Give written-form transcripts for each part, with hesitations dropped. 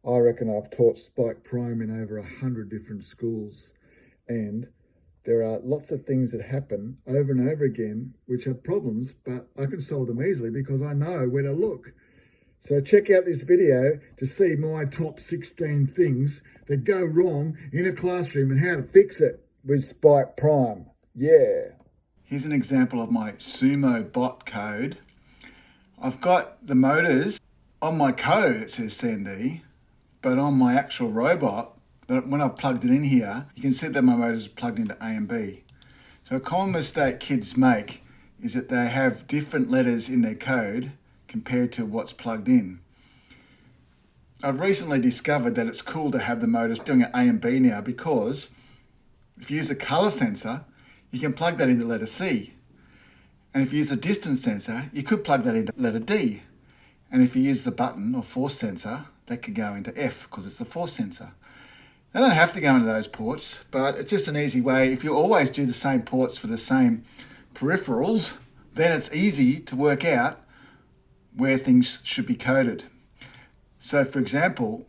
I reckon I've taught spike prime in over 100 different schools, and there are lots of things that happen over and over again which are problems, but I can solve them easily because I know where to look. So check out this video to see my top 16 things that go wrong in a classroom and how to fix it with spike prime. Yeah. Here's an example of my Sumo bot code. I've got the motors on my code, it says CND, but on my actual robot, when I've plugged it in here, you can see that my motors are plugged into A and B. So a common mistake kids make is that they have different letters in their code compared to what's plugged in. I've recently discovered that it's cool to have the motors doing an A and B now, because if you use a color sensor, you can plug that into letter C. And if you use a distance sensor, you could plug that into letter D. And if you use the button or force sensor, that could go into F because it's the force sensor. They don't have to go into those ports, but it's just an easy way. If you always do the same ports for the same peripherals, then it's easy to work out where things should be coded. So for example,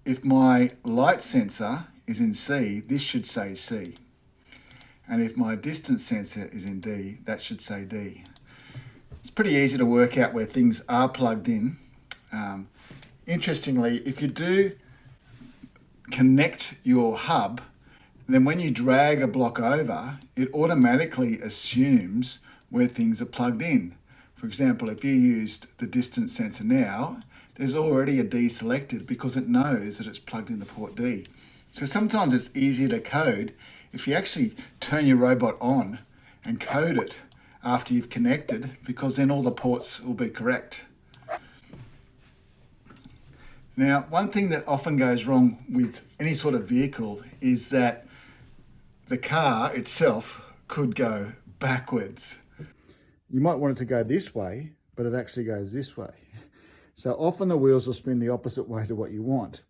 if my light sensor is in C, this should say C. And if my distance sensor is in D, that should say D. It's pretty easy to work out where things are plugged in. Interestingly, if you do connect your hub, then when you drag a block over, it automatically assumes where things are plugged in. For example, if you used the distance sensor now, there's already a D selected because it knows that it's plugged into port D. So sometimes it's easier to code if you actually turn your robot on and code it after you've connected, because then all the ports will be correct. Now, one thing that often goes wrong with any sort of vehicle is that the car itself could go backwards. You might want it to go this way, but it actually goes this way. So often the wheels will spin the opposite way to what you want.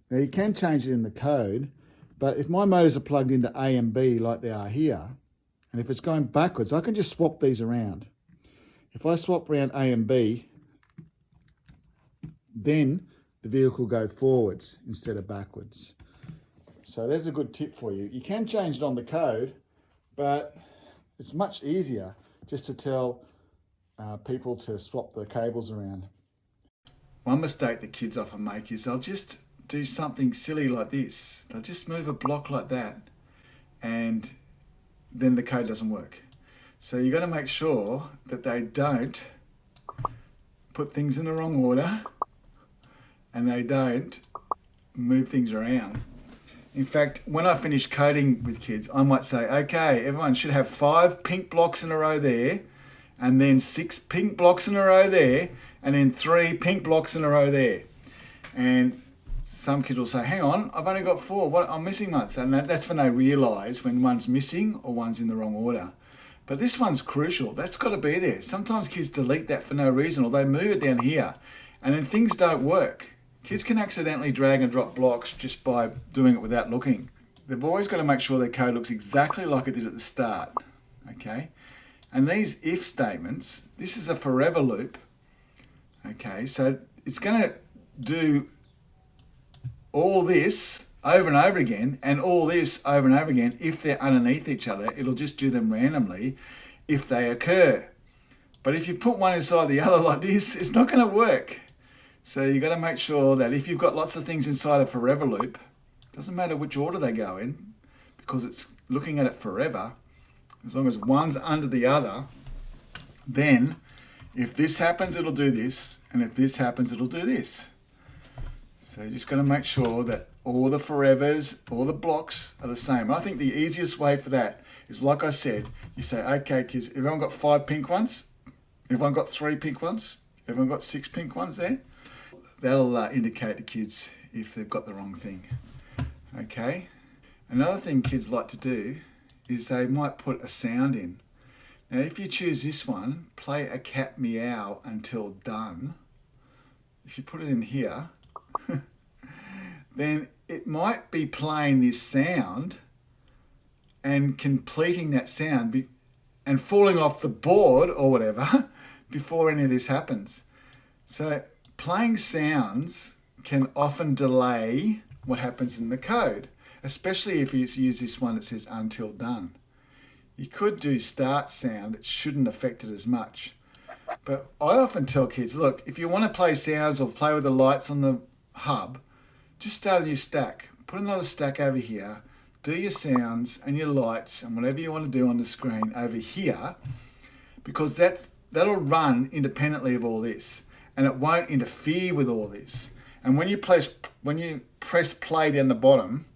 Now you can change it in the code, but if my motors are plugged into A and B like they are here, and if it's going backwards, I can just swap these around. If I swap around A and B, then the vehicle will go forwards instead of backwards. So there's a good tip for you. You can change it on the code, but it's much easier just to tell people to swap the cables around. One mistake that kids often make is they'll just do something silly like this. They'll just move a block like that, and then the code doesn't work. So you've got to make sure that they don't put things in the wrong order and they don't move things around. In fact, when I finish coding with kids, I might say, okay, everyone should have 5 pink blocks in a row there, and then 6 pink blocks in a row there, and then 3 pink blocks in a row there. And some kids will say, hang on, I've only got 4, what, I'm missing one. And that's when they realise when one's missing or one's in the wrong order. But this one's crucial, that's got to be there. Sometimes kids delete that for no reason, or they move it down here, and then things don't work. Kids can accidentally drag and drop blocks just by doing it without looking. They've always got to make sure their code looks exactly like it did at the start, okay? And these if statements, this is a forever loop, okay? So it's going to do all this over and over again, and all this over and over again. If they're underneath each other, it'll just do them randomly if they occur. But if you put one inside the other like this, it's not going to work. So you've got to make sure that if you've got lots of things inside a forever loop, doesn't matter which order they go in, because it's looking at it forever, as long as one's under the other, then if this happens, it'll do this, and if this happens, it'll do this. So you just got to make sure that all the forevers, all the blocks are the same. And I think the easiest way for that is, like I said, you say, okay, kids, everyone got 5 pink ones? Everyone got 3 pink ones? Everyone got 6 pink ones there? That'll indicate to kids if they've got the wrong thing. Okay. Another thing kids like to do is they might put a sound in. Now, if you choose this one, play a cat meow until done. If you put it in here, then it might be playing this sound and completing that sound and falling off the board or whatever before any of this happens. So playing sounds can often delay what happens in the code, especially if you use this one that says until done. You could do start sound, it shouldn't affect it as much. But I often tell kids, look, if you want to play sounds or play with the lights on the hub, just start a new stack. Put another stack over here, do your sounds and your lights and whatever you want to do on the screen over here, because that'll run independently of all this and it won't interfere with all this. And when you press play down the bottom,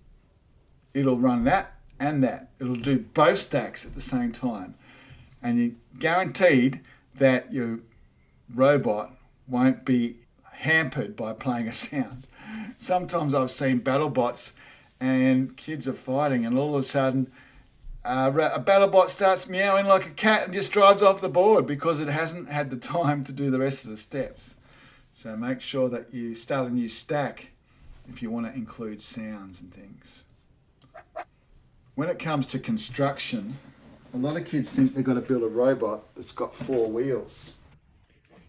it'll run that and that. It'll do both stacks at the same time. And you're guaranteed that your robot won't be hampered by playing a sound. Sometimes I've seen battle bots and kids are fighting and all of a sudden a battle bot starts meowing like a cat and just drives off the board because it hasn't had the time to do the rest of the steps. So make sure that you start a new stack if you want to include sounds and things. When it comes to construction, a lot of kids think they've got to build a robot that's got 4 wheels.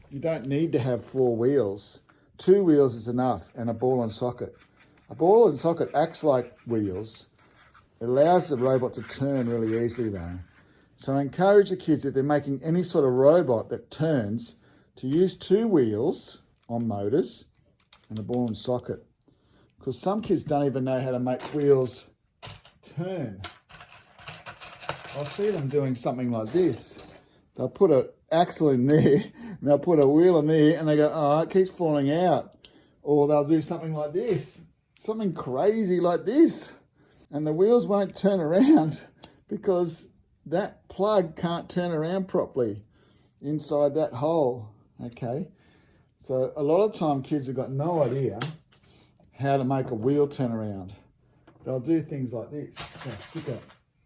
You don't need to have 4 wheels. 2 wheels is enough and a ball and socket. A ball and socket acts like wheels. It allows the robot to turn really easily though. So I encourage the kids, if they're making any sort of robot that turns, to use 2 wheels on motors and a ball and socket. Because some kids don't even know how to make wheels turn. I'll see them doing something like this. They'll put an axle in there, and they'll put a wheel in there, and they go, oh, it keeps falling out. Or they'll do something like this, something crazy like this, and the wheels won't turn around because that plug can't turn around properly inside that hole, okay? So a lot of time kids have got no idea how to make a wheel turn around. They'll do things like this.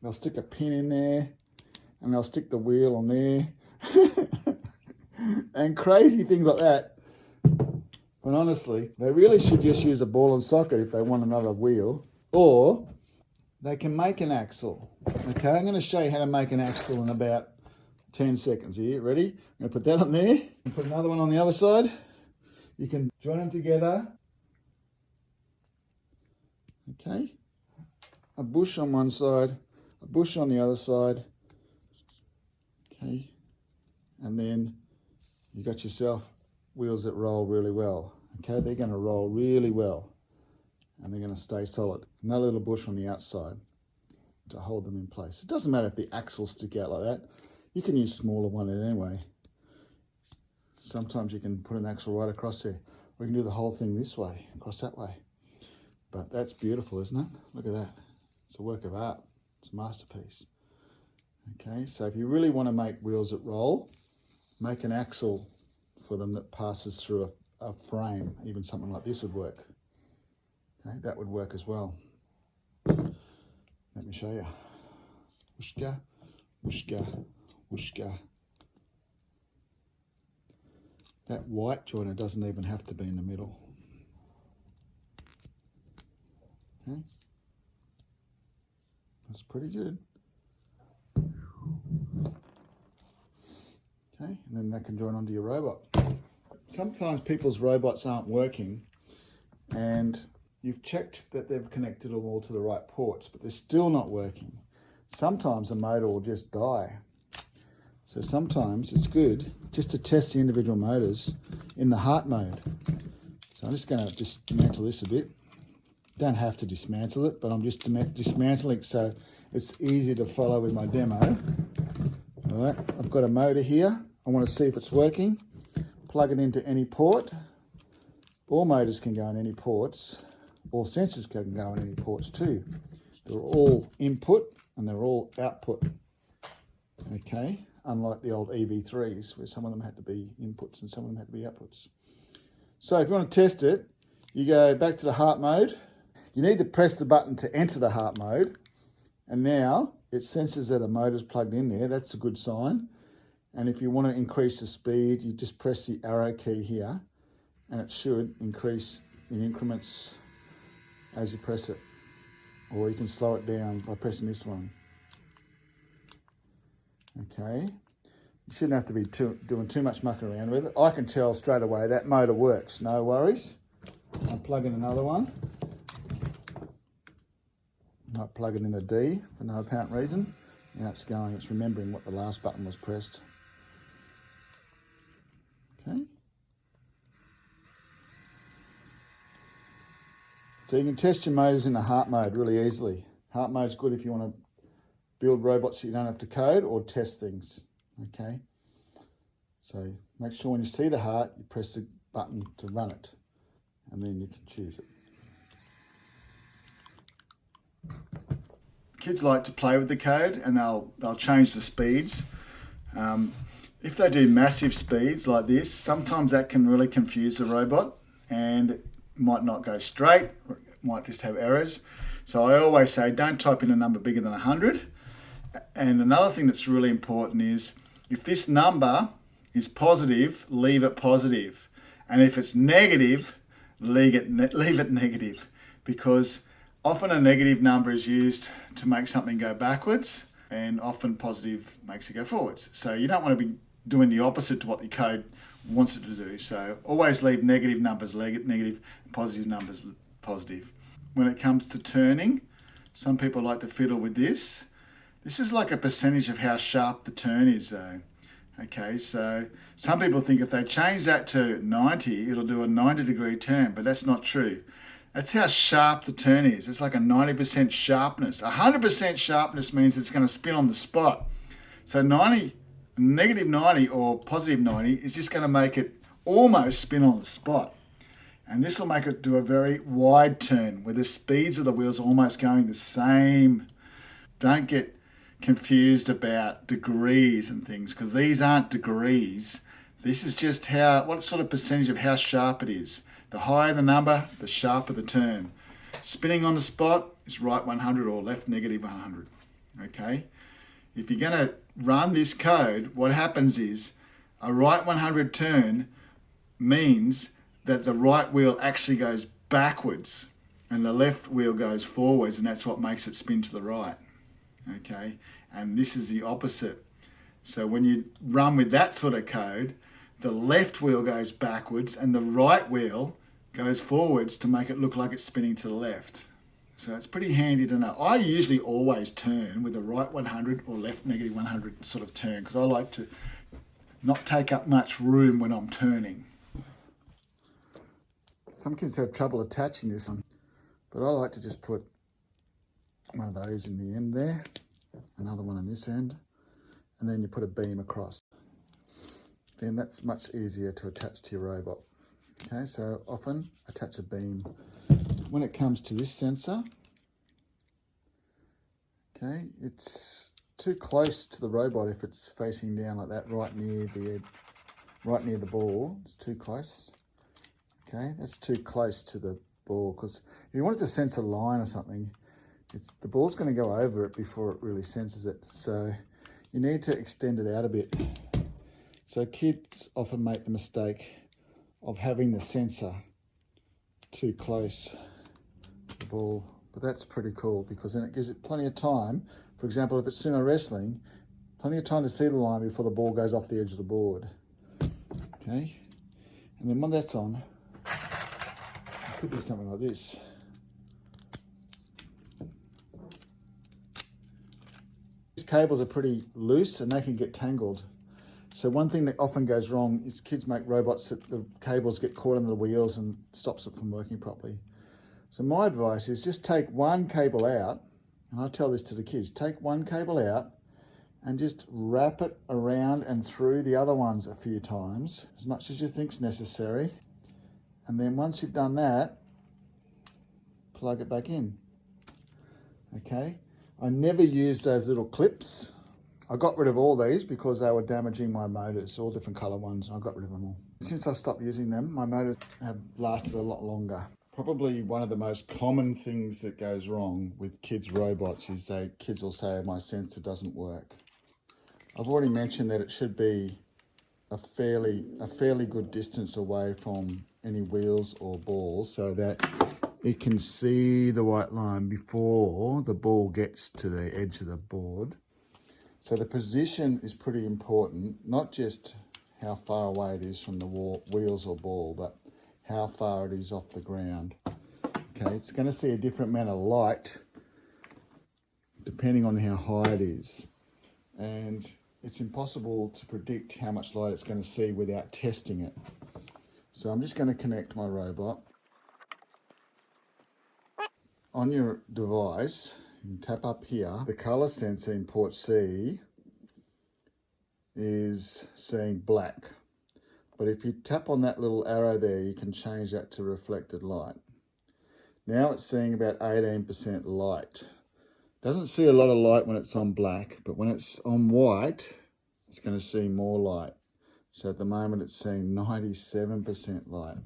They'll stick a pin in there and they'll stick the wheel on there and crazy things like that. But honestly, they really should just use a ball and socket if they want another wheel, or they can make an axle. Okay, I'm going to show you how to make an axle in about 10 seconds here. Ready? I'm going to put that on there and put another one on the other side. You can join them together. Okay, a bush on one side, a bush on the other side. Okay, and then you got yourself wheels that roll really well. Okay, they're going to roll really well and they're going to stay solid. Another little bush on the outside to hold them in place. It doesn't matter if the axles stick out like that. You can use smaller one anyway. Sometimes you can put an axle right across there. We can do the whole thing this way, across that way. But that's beautiful, isn't it? Look at that. It's a work of art. It's a masterpiece. Okay, so if you really want to make wheels that roll, make an axle for them that passes through a frame. Even something like this would work. Okay, that would work as well. Let me show you. Whooshka, whooshka, whooshka. That white joiner doesn't even have to be in the middle. Okay, that's pretty good. Okay, and then that can join onto your robot. Sometimes people's robots aren't working and you've checked that they've connected them all to the right ports, but they're still not working. Sometimes the motor will just die. So sometimes it's good just to test the individual motors in the heart mode. So I'm just going to dismantle this a bit. Don't have to dismantle it, but I'm just dismantling so it's easy to follow with my demo. All right, I've got a motor here. I want to see if it's working. Plug it into any port. All motors can go in any ports. All sensors can go in any ports too. They're all input and they're all output. Okay, unlike the old EV3s where some of them had to be inputs and some of them had to be outputs. So if you want to test it, you go back to the heart mode. You need to press the button to enter the heart mode. And now it senses that a motor's plugged in there. That's a good sign. And if you want to increase the speed, you just press the arrow key here and it should increase in increments as you press it. Or you can slow it down by pressing this one. Okay. You shouldn't have to be doing too much mucking around with it. I can tell straight away that motor works, no worries. I'll plug in another one. Might plug it in a D for no apparent reason. Now it's going, it's remembering what the last button was pressed. Okay. So you can test your motors in the heart mode really easily. Heart mode's good if you want to build robots that you don't have to code or test things. Okay. So make sure when you see the heart, you press the button to run it, and then you can choose it. Kids like to play with the code, and they'll change the speeds. If they do massive speeds like this, sometimes that can really confuse the robot, and it might not go straight, or it might just have errors. So I always say don't type in a number bigger than 100. And another thing that's really important is if this number is positive, leave it positive. And if it's negative, leave it negative, because often a negative number is used to make something go backwards, and often positive makes it go forwards. So you don't want to be doing the opposite to what the code wants it to do. So always leave negative numbers negative, positive numbers positive. When it comes to turning, some people like to fiddle with this. This is like a percentage of how sharp the turn is though. Okay, so some people think if they change that to 90, it'll do a 90-degree turn, but that's not true. That's how sharp the turn is. It's like a 90% sharpness. 100% sharpness means it's going to spin on the spot. So negative 90 or positive 90 is just going to make it almost spin on the spot. And this will make it do a very wide turn where the speeds of the wheels are almost going the same. Don't get confused about degrees and things, because these aren't degrees. This is just what sort of percentage of how sharp it is. The higher the number, the sharper the turn. Spinning on the spot is right 100 or left negative 100. Okay. If you're going to run this code, what happens is a right 100 turn means that the right wheel actually goes backwards and the left wheel goes forwards, and that's what makes it spin to the right. Okay, and this is the opposite. So when you run with that sort of code, the left wheel goes backwards and the right wheel goes forwards to make it look like it's spinning to the left. So it's pretty handy to know. I usually always turn with a right 100 or left negative 100 sort of turn, because I like to not take up much room when I'm turning. Some kids have trouble attaching this one, but I like to just put one of those in the end there, another one on this end, and then you put a beam across. Then that's much easier to attach to your robot. Okay, so often attach a beam. When it comes to this sensor, okay, it's too close to the robot if it's facing down like that, right near the ball. It's too close. Okay, that's too close to the ball, because if you wanted to sense a line or something, the ball's going to go over it before it really senses it. So you need to extend it out a bit. So kids often make the mistake of having the sensor too close to the ball, but that's pretty cool, because then it gives it plenty of time. For example, if it's sumo wrestling, plenty of time to see the line before the ball goes off the edge of the board. Okay, and then when that's on, it could be something like this. These cables are pretty loose and they can get tangled. So one thing that often goes wrong is kids make robots that the cables get caught under the wheels and stops it from working properly. So my advice is just take one cable out, and I tell this to the kids, take one cable out and just wrap it around and through the other ones a few times, as much as you think's necessary. And then once you've done that, plug it back in. Okay, I never use those little clips. I got rid of all these because they were damaging my motors, all different colour ones. I got rid of them all. Since I've stopped using them, my motors have lasted a lot longer. Probably one of the most common things that goes wrong with kids' robots is kids will say, my sensor doesn't work. I've already mentioned that it should be a fairly good distance away from any wheels or balls so that it can see the white line before the ball gets to the edge of the board. So the position is pretty important, not just how far away it is from the wheels or ball, but how far it is off the ground. Okay, it's going to see a different amount of light depending on how high it is. And it's impossible to predict how much light it's going to see without testing it. So I'm just going to connect my robot. On your device, you can tap up here. The color sensor in port C is seeing black. But if you tap on that little arrow there, you can change that to reflected light. Now it's seeing about 18% light. Doesn't see a lot of light when it's on black, but when it's on white, it's going to see more light. So at the moment it's seeing 97% light.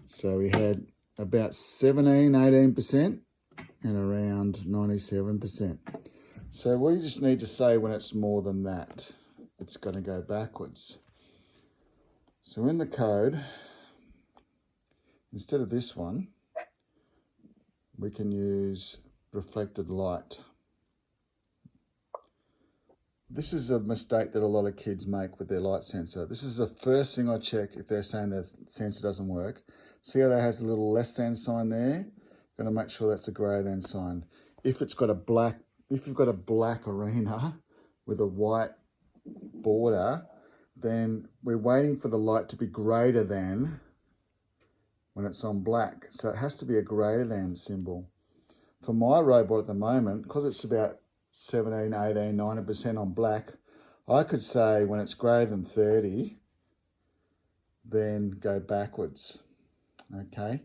So we had about 18% and around 97%. So we just need to say when it's more than that, it's going to go backwards. So in the code, instead of this one, we can use reflected light. This is a mistake that a lot of kids make with their light sensor. This is the first thing I check if they're saying their sensor doesn't work. See how that has a little less than sign there? Got to make sure that's a greater than sign. If you've got a black arena with a white border, then we're waiting for the light to be greater than when it's on black. So it has to be a greater than symbol. For my robot at the moment, because it's about 17, 18, 90% on black, I could say when it's greater than 30, then go backwards, okay?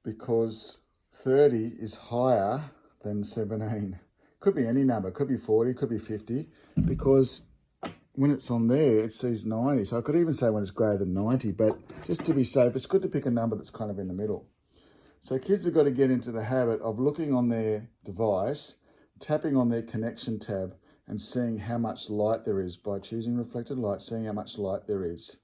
Because 30 is higher than 17. Could be any number, could be 40, could be 50, because when it's on there, it sees 90. So I could even say when it's greater than 90, but just to be safe, it's good to pick a number that's kind of in the middle. So kids have got to get into the habit of looking on their device, tapping on their connection tab and seeing how much light there is by choosing reflected light, seeing how much light there is.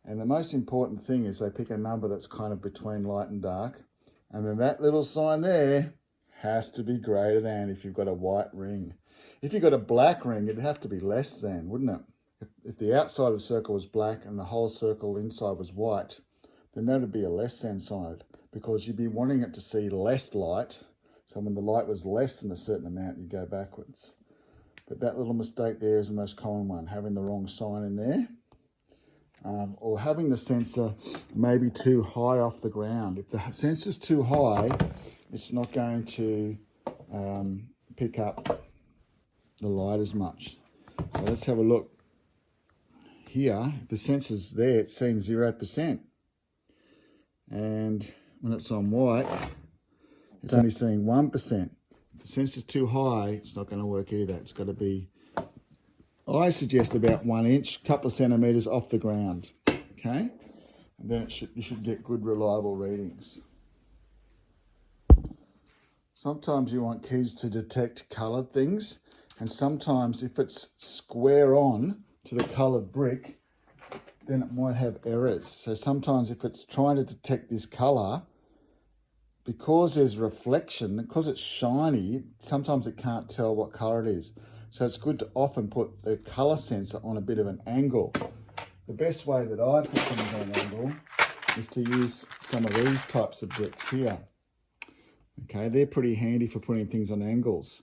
And the most important thing is they pick a number that's kind of between light and dark. And then that little sign there has to be greater than if you've got a white ring. If you've got a black ring, it'd have to be less than, wouldn't it? If the outside of the circle was black and the whole circle inside was white, then that would be a less than sign, because you'd be wanting it to see less light. So when the light was less than a certain amount, you go backwards. But that little mistake there is the most common one, having the wrong sign in there. Or having the sensor maybe too high off the ground. If the sensor's too high, it's not going to pick up the light as much. So let's have a look. Here, if the sensor's there, it's seeing 0%. And when it's on white, it's only seeing 1%. If the sensor's too high, it's not going to work either. It's got to be, I suggest about 1 inch, couple of centimetres off the ground, okay? And then you should get good reliable readings. Sometimes you want keys to detect coloured things, and sometimes if it's square on to the coloured brick, then it might have errors. So sometimes if it's trying to detect this colour, because there's reflection, because it's shiny, sometimes it can't tell what colour it is. So it's good to often put the colour sensor on a bit of an angle. The best way that I put things on an angle is to use some of these types of bricks here. Okay, they're pretty handy for putting things on angles.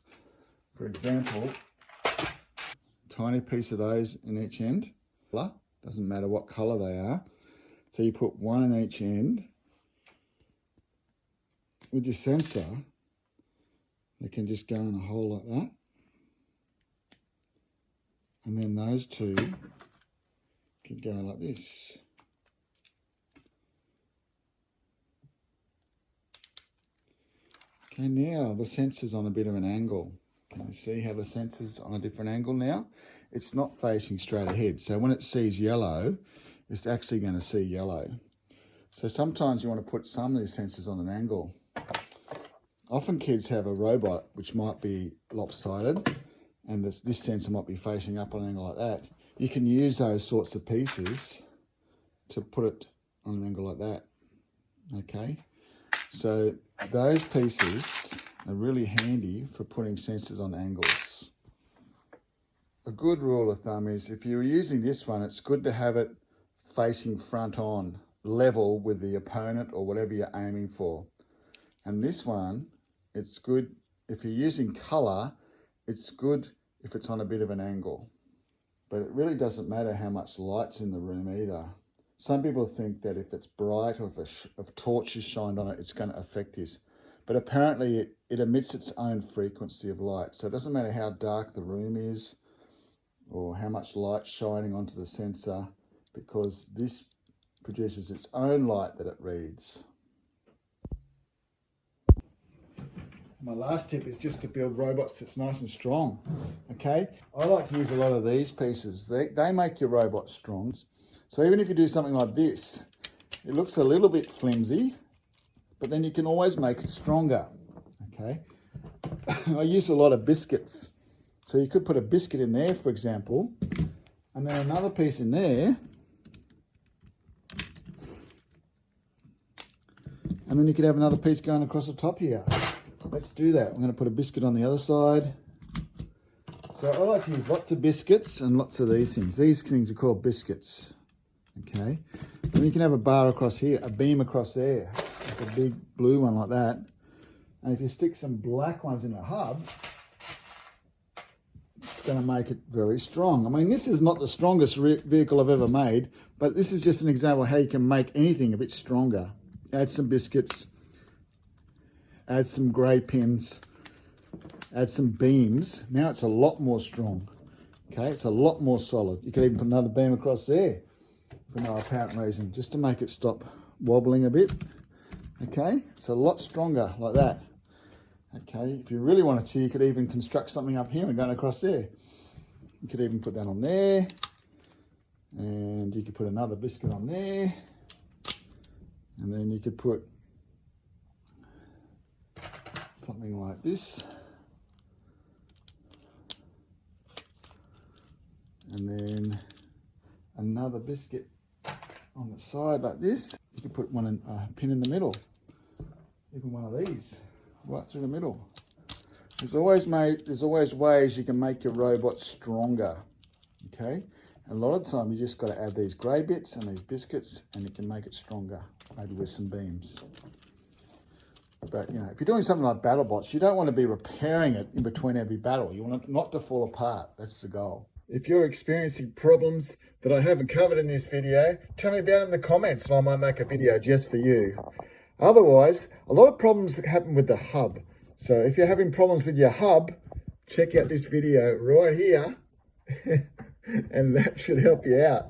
For example, tiny piece of those in each end. Doesn't matter what colour they are. So you put one in each end. With your sensor, they can just go in a hole like that. And then those two can go like this. Okay, now the sensor's on a bit of an angle. Can you see how the sensor's on a different angle now? It's not facing straight ahead. So when it sees yellow, it's actually going to see yellow. So sometimes you want to put some of these sensors on an angle. Often kids have a robot which might be lopsided, and this sensor might be facing up on an angle like that. You can use those sorts of pieces to put it on an angle like that, okay? So those pieces are really handy for putting sensors on angles. A good rule of thumb is if you're using this one, it's good to have it facing front on, level with the opponent or whatever you're aiming for. And this one, it's good if you're using color, it's good if it's on a bit of an angle. But it really doesn't matter how much light's in the room either. Some people think that if it's bright or if a torch is shined on it, it's going to affect this. But apparently it emits its own frequency of light. So it doesn't matter how dark the room is or how much light's shining onto the sensor, because this produces its own light that it reads. My last tip is just to build robots that's nice and strong, okay? I like to use a lot of these pieces. They make your robot strong. So even if you do something like this, it looks a little bit flimsy, but then you can always make it stronger, okay? I use a lot of biscuits. So you could put a biscuit in there, for example, and then another piece in there, and then you could have another piece going across the top here. Let's do that. I'm going to put a biscuit on the other side. So I like to use lots of biscuits and lots of these things. These things are called biscuits, okay? And you can have a bar across here, a beam across there, like a big blue one like that. And if you stick some black ones in the hub, it's going to make it very strong. I mean, this is not the strongest vehicle I've ever made, but this is just an example of how you can make anything a bit stronger. Add some biscuits, add some grey pins, add some beams. Now it's a lot more strong, okay? It's a lot more solid. You could even put another beam across there for no apparent reason, just to make it stop wobbling a bit, okay? It's a lot stronger like that, okay? If you really wanted to, you could even construct something up here and go across there. You could even put that on there, and you could put another biscuit on there, and then you could put something like this, and then another biscuit on the side like this. You could put a pin in the middle, even one of these right through the middle. There's always ways you can make your robot stronger, okay? And a lot of the time you just got to add these grey bits and these biscuits, and you can make it stronger, maybe with some beams. But, you know, if you're doing something like battle bots, you don't want to be repairing it in between every battle. You want it not to fall apart. That's the goal. If you're experiencing problems that I haven't covered in this video, tell me about it in the comments and I might make a video just for you. Otherwise, a lot of problems happen with the hub. So if you're having problems with your hub, check out this video right here and that should help you out.